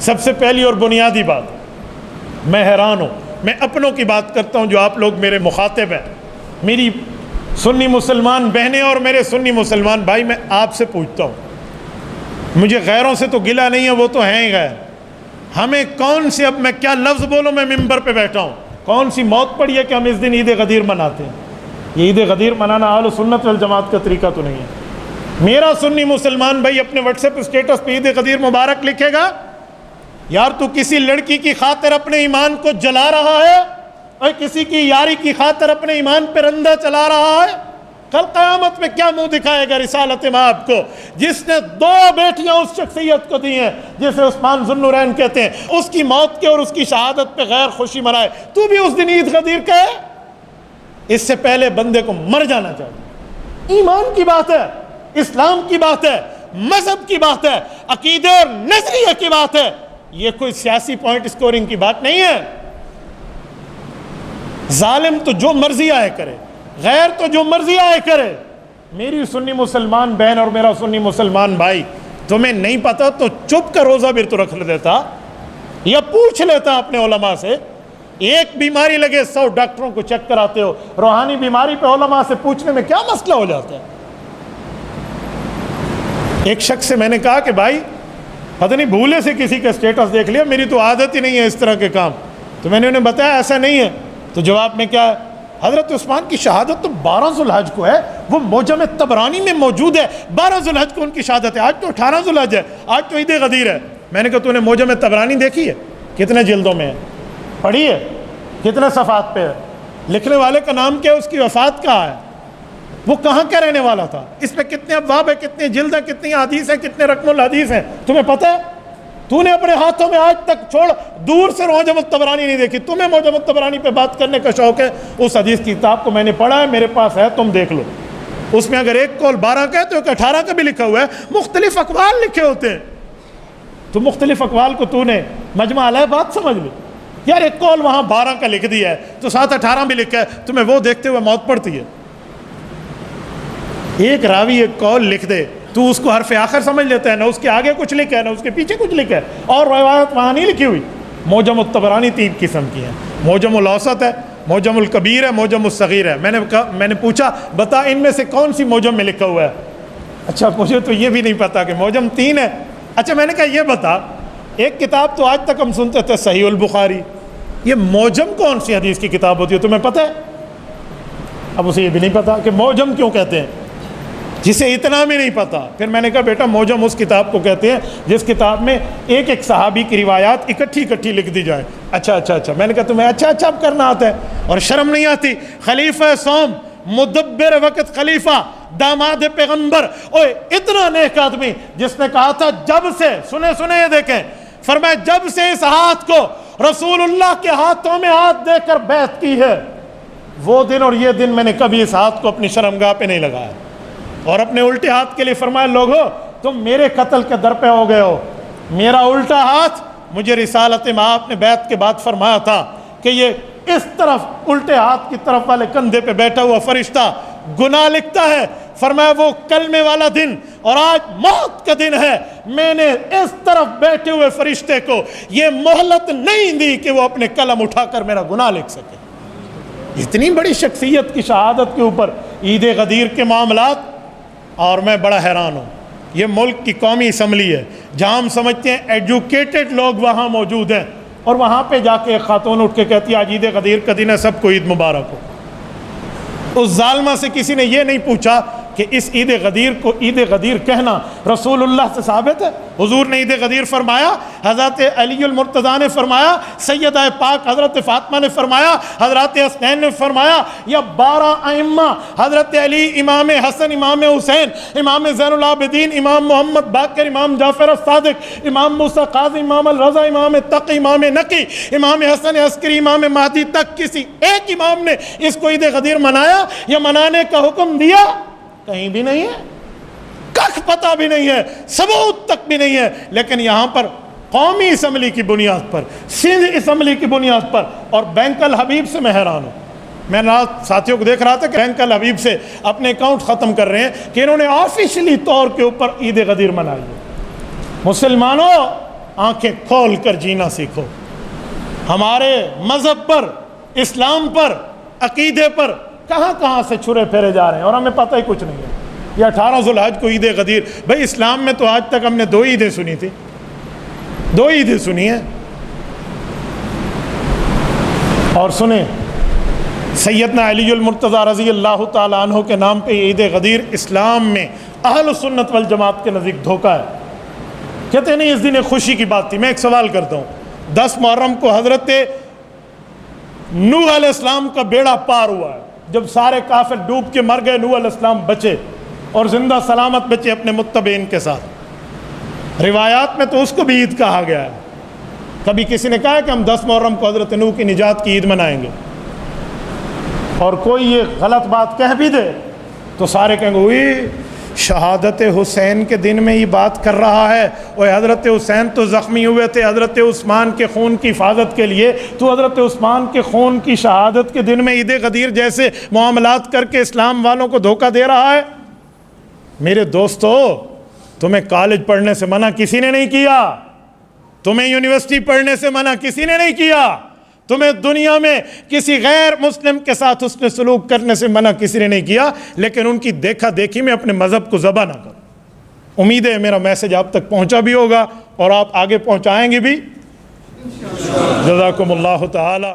سب سے پہلی اور بنیادی بات، میں حیران ہوں، میں اپنوں کی بات کرتا ہوں جو آپ لوگ میرے مخاطب ہیں، میری سنی مسلمان بہنیں اور میرے سنی مسلمان بھائی، میں آپ سے پوچھتا ہوں، مجھے غیروں سے تو گلہ نہیں ہے، وہ تو ہیں ہی غیر، ہمیں کون سی، اب میں کیا لفظ بولوں، میں ممبر پہ بیٹھا ہوں، کون سی موت پڑی ہے کہ ہم اس دن عید غدیر مناتے ہیں؟ یہ عید غدیر منانا اہل سنت والجماعت کا طریقہ تو نہیں ہے۔ میرا سنی مسلمان بھائی اپنے واٹس ایپ اسٹیٹس پہ عید غدیر مبارک لکھے گا، یار تو کسی لڑکی کی خاطر اپنے ایمان کو جلا رہا ہے اور کسی کی یاری کی خاطر اپنے ایمان پہ رندہ چلا رہا ہے، کل قیامت میں کیا منہ دکھائے گا رسالت مآب کو، جس نے 2 بیٹیاں اس شخصیت کو دی ہیں جسے عثمان ذو النورین کہتے ہیں، اس کی موت کے اور اس کی شہادت پہ غیر خوشی منائے، تو بھی اس دن عید غدیر کہے؟ اس سے پہلے بندے کو مر جانا چاہیے۔ ایمان کی بات ہے، اسلام کی بات ہے، مذہب کی بات ہے، عقیدے اور نظریے کی بات ہے، یہ کوئی سیاسی پوائنٹ سکورنگ کی بات نہیں ہے۔ ظالم تو جو مرضی آئے کرے، غیر تو جو مرضی آئے کرے۔ میری سنی مسلمان بہن اور میرا سنی مسلمان بھائی، تمہیں نہیں پتا تو چپ کا روزہ بھی تو رکھ لیتا یا پوچھ لیتا اپنے علماء سے۔ ایک بیماری لگے 100 ڈاکٹروں کو چیک کراتے ہو، روحانی بیماری پہ علماء سے پوچھنے میں کیا مسئلہ ہو جاتا ہے؟ ایک شخص سے میں نے کہا کہ بھائی پتہ نہیں بھولے سے کسی کا اسٹیٹس دیکھ لیا، میری تو عادت ہی نہیں ہے اس طرح کے کام، تو میں نے انہیں بتایا ایسا نہیں ہے، تو جواب میں کیا ہے، حضرت عثمان کی شہادت تو 12 ذو الحج کو ہے، وہ معجم طبرانی میں موجود ہے، 12 ذو الحج کو ان کی شہادت ہے، آج تو 18 ذو الحج ہے، آج تو عید غدیر ہے۔ میں نے کہا تو نے معجم طبرانی دیکھی ہے؟ کتنے جلدوں میں ہے؟ پڑھی ہے؟ کتنے صفحات پہ ہے؟ لکھنے والے کا نام کیا ہے؟ اس کی وفات کہاں ہے؟ وہ کہاں کا رہنے والا تھا؟ اس میں کتنے ابواب ہیں، کتنے جلد ہیں، کتنی حدیث ہیں، کتنے رقم الحدیث ہیں، تمہیں پتہ ہے؟ تو نے اپنے ہاتھوں میں آج تک چھوڑ دور سے معجم الطبرانی نہیں دیکھی، تمہیں معجم الطبرانی پہ بات کرنے کا شوق ہے۔ اس حدیث کی کتاب کو میں نے پڑھا ہے، میرے پاس ہے، تم دیکھ لو، اس میں اگر ایک قول 12 کا ہے تو ایک 18 کا بھی لکھا ہوا ہے، مختلف اقوال لکھے ہوتے ہیں۔ تو مختلف اقوال کو تو نے مجمع علیہ بات سمجھ لی، یار ایک قول وہاں 12 کا لکھ دیا ہے تو ساتھ 18 بھی لکھا ہے، تمہیں وہ دیکھتے ہوئے موت پڑتی ہے۔ ایک راوی ایک قول لکھ دے تو اس کو حرف آخر سمجھ لیتا ہے، نہ اس کے آگے کچھ لکھا ہے نہ اس کے پیچھے کچھ لکھا ہے، اور روایت وہاں نہیں لکھی ہوئی۔ معجم الطبرانی 3 قسم کی ہیں، معجم الاوسط ہے، معجم الکبیر ہے، معجم الصغیر ہے۔ میں نے پوچھا بتا ان میں سے کون سی معجم میں لکھا ہوا ہے؟ اچھا مجھے تو یہ بھی نہیں پتا کہ معجم 3 ہے۔ اچھا میں نے کہا یہ بتا، ایک کتاب تو آج تک ہم سنتے تھے صحیح البخاری، یہ معجم کون سی حدیث کی کتاب ہوتی ہے تمہیں پتہ ہے؟ اب اسے یہ بھی نہیں پتا کہ معجم کیوں کہتے ہیں، جسے اتنا بھی نہیں پتا۔ پھر میں نے کہا بیٹا معجم اس کتاب کو کہتے ہیں جس کتاب میں ایک ایک صحابی کی روایات اکٹھی لکھ دی جائے۔ اچھا میں نے کہا تمہیں اچھا اب کرنا آتا ہے اور شرم نہیں آتی؟ خلیفہ سوم، مدبر وقت خلیفہ، داماد پیغمبر، اوے اتنا نیک آدمی جس نے کہا تھا جب سے، سنے یہ دیکھیں، فرمایا جب سے اس ہاتھ کو رسول اللہ کے ہاتھوں میں ہاتھ دے کر بیعت کی ہے، وہ دن اور یہ دن میں نے کبھی اس ہاتھ کو اپنی شرمگاہ پہ نہیں لگایا۔ اور اپنے الٹے ہاتھ کے لیے فرمایا لوگو تم میرے قتل کے در پہ ہو گئے ہو، میرا الٹا ہاتھ، مجھے رسالت مآب نے بیعت کے بعد فرمایا تھا کہ یہ اس طرف الٹے ہاتھ کی طرف والے کندھے پہ بیٹھا ہوا فرشتہ گناہ لکھتا ہے، فرمایا وہ کلمے والا دن اور آج موت کا دن ہے، میں نے اس طرف بیٹھے ہوئے فرشتے کو یہ مہلت نہیں دی کہ وہ اپنے قلم اٹھا کر میرا گناہ لکھ سکے۔ اتنی بڑی شخصیت کی شہادت کے اوپر عید غدیر کے معاملات، اور میں بڑا حیران ہوں، یہ ملک کی قومی اسمبلی ہے جہاں ہم سمجھتے ہیں ایجوکیٹڈ لوگ وہاں موجود ہیں، اور وہاں پہ جا کے ایک خاتون اٹھ کے کہتی ہے آج عید غدیر کا دن ہے، سب کو عید مبارک ہو۔ اس ظالمہ سے کسی نے یہ نہیں پوچھا کہ اس عید غدیر کو عید غدیر کہنا رسول اللہ سے ثابت ہے؟ حضور نے عید غدیر فرمایا، حضرت علی المرتضیٰ نے فرمایا، سیدہ پاک حضرت فاطمہ نے فرمایا، حضرت حسنین نے فرمایا، یا 12 ائمہ حضرت علی، امام حسن، امام حسین، امام زین العابدین، امام محمد باقر، امام جعفر الصادق، امام موسیٰ قاضی، امام الرضا، امام تقی، امام نقی، امام حسن عسکری، امام مہدی تک کسی ایک امام نے اس کو عید غدیر منایا یا منانے کا حکم دیا؟ کہیں بھی نہیں ہے، کخ پتہ بھی نہیں ہے، ثبوت تک بھی نہیں ہے۔ لیکن یہاں پر قومی اسمبلی کی بنیاد پر، سندھ اسمبلی کی بنیاد پر، اور بینک الحبیب سے میں حیران ہوں۔ میں رات ساتھیوں کو دیکھ رہا تھا کہ بینک الحبیب سے اپنے اکاؤنٹ ختم کر رہے ہیں کہ انہوں نے آفیشلی طور کے اوپر عید غدیر منائی ہے۔ مسلمانوں آنکھیں کھول کر جینا سیکھو. ہمارے مذہب پر، اسلام پر، عقیدے پر کہاں کہاں سے چھرے پھیرے جا رہے ہیں اور ہمیں پتہ ہی کچھ نہیں ہے. یہ 18 ذوالحج کو عید غدیر، بھائی اسلام میں تو آج تک ہم نے 2 عیدیں سنی تھی، 2 عیدیں سنی ہیں. اور سنیں، سیدنا علی المرتضیٰ رضی اللہ تعالیٰ عنہ کے نام پہ عید غدیر اسلام میں اہل سنت والجماعت کے نزدیک دھوکہ ہے. کہتے ہیں نہیں اس دن ایک خوشی کی بات تھی. میں ایک سوال کرتا ہوں، 10 محرم کو حضرت نوح علیہ السلام کا بیڑا پار ہوا ہے، جب سارے کافر ڈوب کے مر گئے، نوح علیہ السلام بچے اور زندہ سلامت بچے اپنے متبعین کے ساتھ. روایات میں تو اس کو بھی عید کہا گیا ہے. کبھی کسی نے کہا ہے کہ ہم 10 محرم کو حضرت نوح کی نجات کی عید منائیں گے؟ اور کوئی یہ غلط بات کہہ بھی دے تو سارے کہیں گے وہی شہادت حسین کے دن میں یہ بات کر رہا ہے. وہ حضرت حسین تو زخمی ہوئے تھے حضرت عثمان کے خون کی حفاظت کے لیے، تو حضرت عثمان کے خون کی شہادت کے دن میں عید غدیر جیسے معاملات کر کے اسلام والوں کو دھوکہ دے رہا ہے. میرے دوستو، تمہیں کالج پڑھنے سے منع کسی نے نہیں کیا، تمہیں یونیورسٹی پڑھنے سے منع کسی نے نہیں کیا، تمہیں دنیا میں کسی غیر مسلم کے ساتھ حسن سلوک کرنے سے منع کسی نے نہیں کیا، لیکن ان کی دیکھا دیکھی میں اپنے مذہب کو ذبح نہ کرو. امید ہے میرا میسج آپ تک پہنچا بھی ہوگا اور آپ آگے پہنچائیں گے بھی. جزاکم اللہ تعالی.